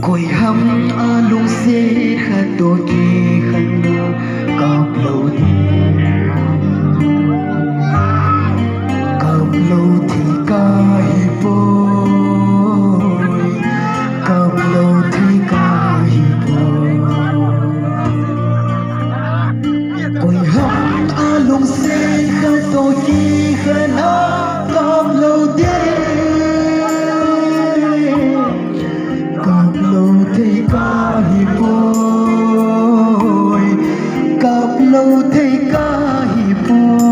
Koi ham alung se khato ki khana kap lo di ka hi boy kap lo thi ka hi boy koi ham alung se khato ki khana kap lo di thấy ca hi bôi cặp lâu thấy ca hi bôi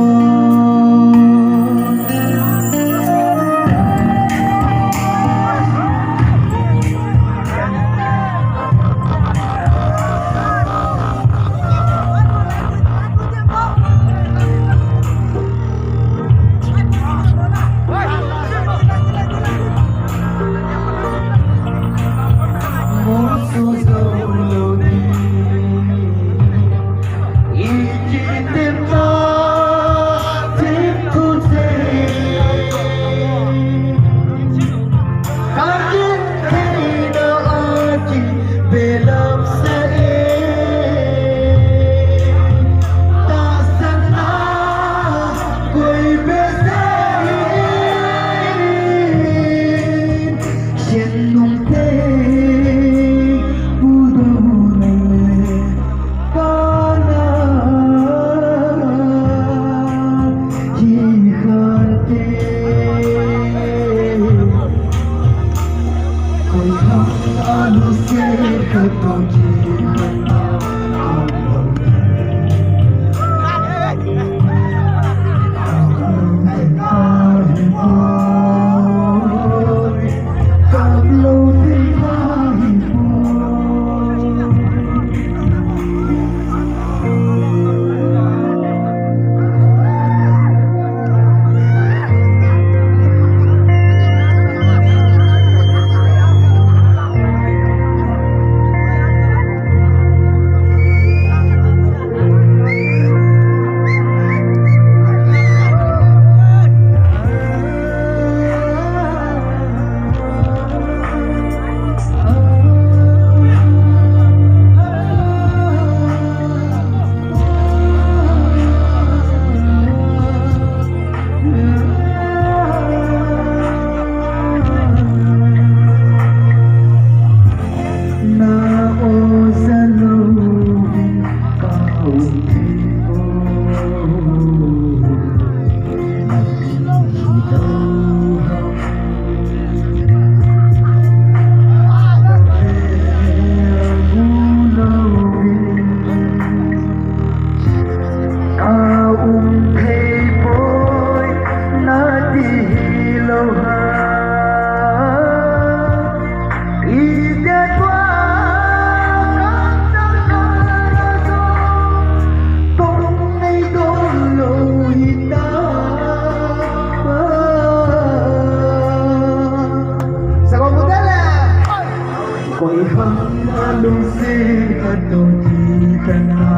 Koi ham alung se khato ki khana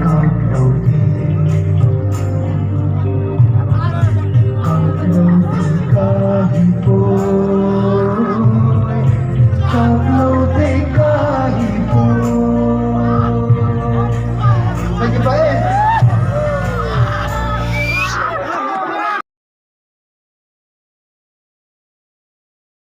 kap lo di